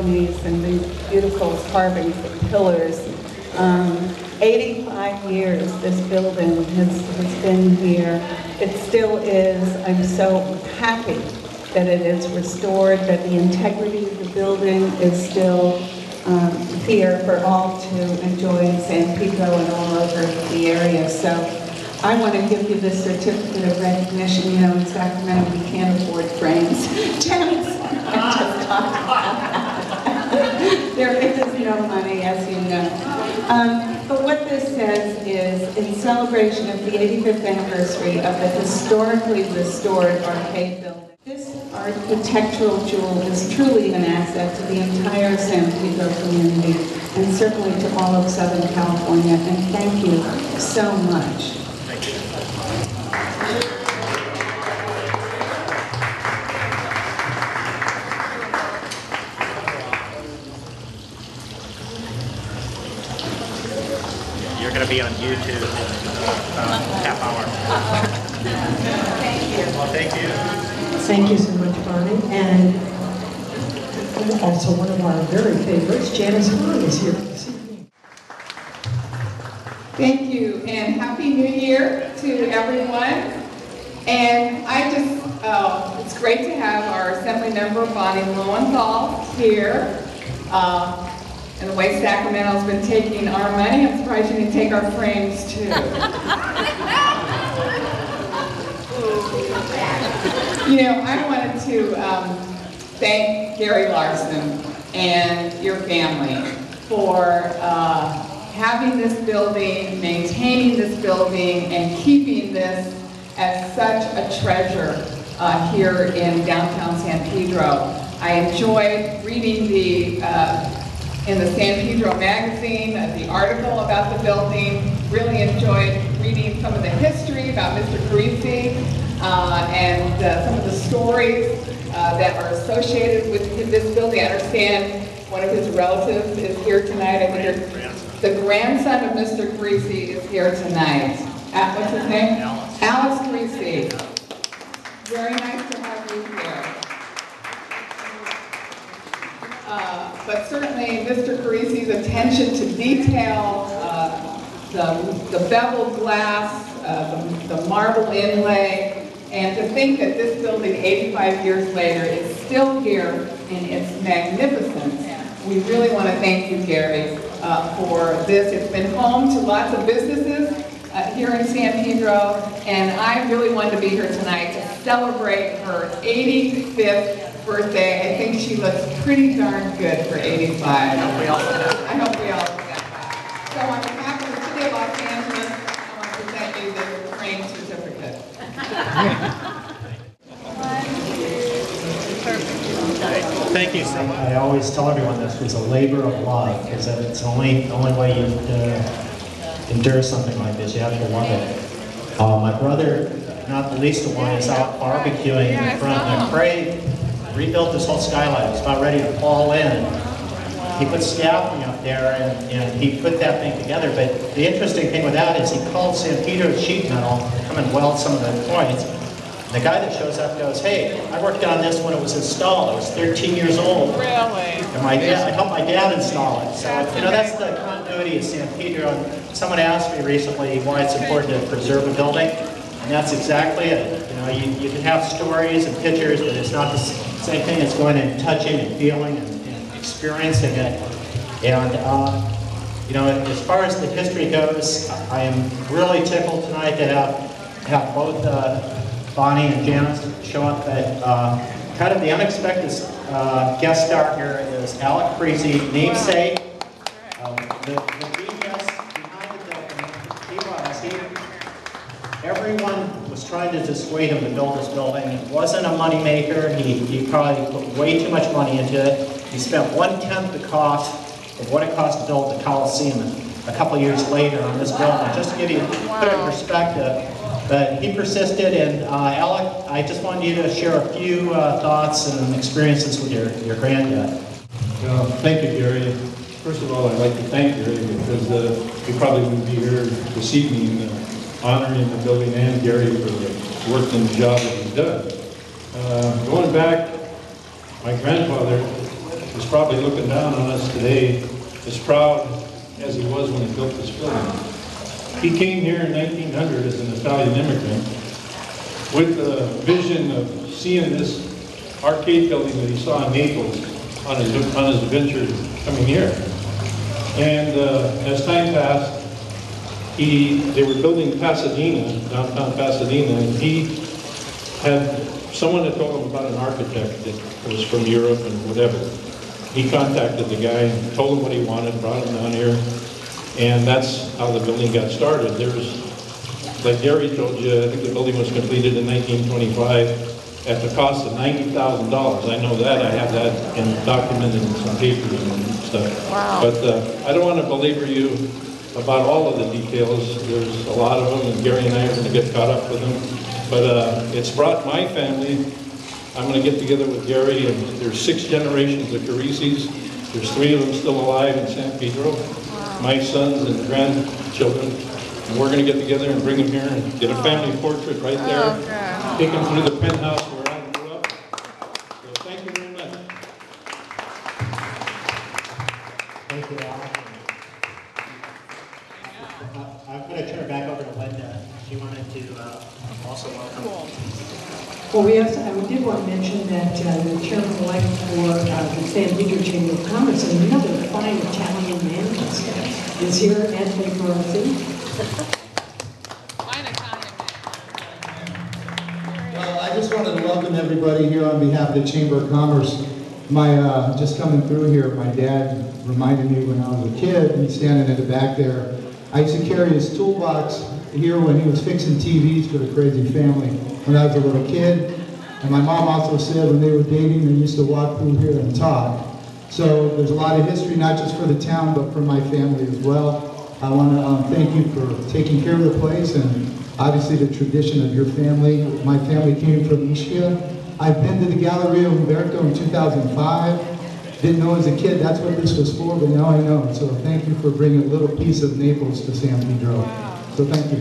balconies and these beautiful carvings and pillars. 85 years this building has been here. It still is. I'm so happy that it is restored, that the integrity of the building is still here for all to enjoy in San Pedro and all over the area. So I want to give you this certificate of recognition. You know, in Sacramento we can't afford frames. Janice, I just talked about that. There is no money, as you know. But what this says is, in celebration of the 85th anniversary of the historically restored arcade building, this architectural jewel is truly an asset to the entire San Pedro community, and certainly to all of Southern California, and thank you so much. Thank you. You're going to be on YouTube in half hour. Thank you. Well, thank you. Thank you so much, Bonnie. And also one of our very favorites, Janice Hahn, is here this evening. Thank you, and Happy New Year to everyone. And it's great to have our Assembly Member Bonnie Lowenthal here. And the way Sacramento's been taking our money, I'm surprised you didn't take our frames too. You know, I wanted to thank Gary Larson and your family for having this building, maintaining this building, and keeping this as such a treasure here in downtown San Pedro. I enjoyed reading in the San Pedro magazine, the article about the building. Really enjoyed reading some of the history about Mr. Carisi and some of the stories that are associated with this building. I understand one of his relatives is here tonight. I think the grandson of Mr. Carisi is here tonight. What's his name? Alex Carisi. Very nice to have you here. But certainly Mr. Carisi's attention to detail, the beveled glass, the marble inlay, and to think that this building 85 years later is still here in its magnificence. We really want to thank you, Gary, for this. It's been home to lots of businesses here in San Pedro, and I really wanted to be here tonight to celebrate her 85th birthday. I think she looks pretty darn good for 85. I hope we all do that. So on behalf of the City of Los Angeles, I want to present you this framed certificate. Thank you so much. I always tell everyone this was a labor of love, because it's the only way you endure something like this. You have to love it. My brother, not the least of one, is out barbecuing in front of the parade. Rebuilt this whole skylight. It was about ready to fall in. He put scaffolding up there, and he put that thing together. But the interesting thing with that is he called San Pedro sheet metal to come and weld some of the points. And the guy that shows up goes, "Hey, I worked on this when it was installed. I was 13 years old. Really? And I helped my dad install it." So, you know, that's the continuity of San Pedro. And someone asked me recently why it's important to preserve a building. And that's exactly it. You know, you can have stories and pictures, but it's not the same thing as going and touching and feeling and experiencing it. And, you know, as far as the history goes, I am really tickled tonight to have both Bonnie and Janice show up. But kind of the unexpected guest star here is Alex Carisi, namesake. The genius behind the building, everyone was trying to dissuade him to build this building. It wasn't a money maker. He probably put way too much money into it. He spent 1/10 the cost of what it cost to build the Colosseum a couple years later on this building, just to give you, put it in perspective. But he persisted, and Alec, I just wanted you to share a few thoughts and experiences with your granddad. Thank you, Gary. First of all, I'd like to thank Gary because he probably wouldn't be here this evening honoring the building and Gary for the work and the job that he's done. Going back, my grandfather is probably looking down on us today, as proud as he was when he built this building. He came here in 1900 as an Italian immigrant with the vision of seeing this arcade building that he saw in Naples on his adventure coming here. And as time passed, they were building Pasadena, downtown Pasadena, and he had someone that told him about an architect that was from Europe and whatever. He contacted the guy and told him what he wanted, brought him down here, and that's how the building got started. Like Gary told you, I think the building was completed in 1925 at the cost of $90,000. I know that, I have that documented in some papers and stuff. Wow. But I don't want to belabor you about all of the details. There's a lot of them, and Gary and I are going to get caught up with them. But it's brought my family. I'm going to get together with Gary, and there's 6 generations of Caricis. There's 3 of them still alive in San Pedro. Wow. My sons and grandchildren. And we're going to get together and bring them here and get a family portrait right there. Okay. Take them through the penthouse where I grew up. So thank you very much. Thank you all. I'm going to turn it back over to Linda. She wanted to also welcome. Well, we did want to mention that the chairman-elect for the San Pedro Chamber of Commerce, and another fine Italian man is here at Pedro. Well, I just wanted to welcome everybody here on behalf of the Chamber of Commerce. Just coming through here, my dad reminded me when I was a kid, he's standing in the back there. I used to carry his toolbox here when he was fixing TVs for the Crazy Family when I was a little kid. And my mom also said when they were dating, they used to walk through here and talk. So there's a lot of history, not just for the town, but for my family as well. I want to thank you for taking care of the place and obviously the tradition of your family. My family came from Ischia. I've been to the Galleria Umberto in 2005. Didn't know as a kid that's what this was for, but now I know. So thank you for bringing a little piece of Naples to San Pedro. So thank you.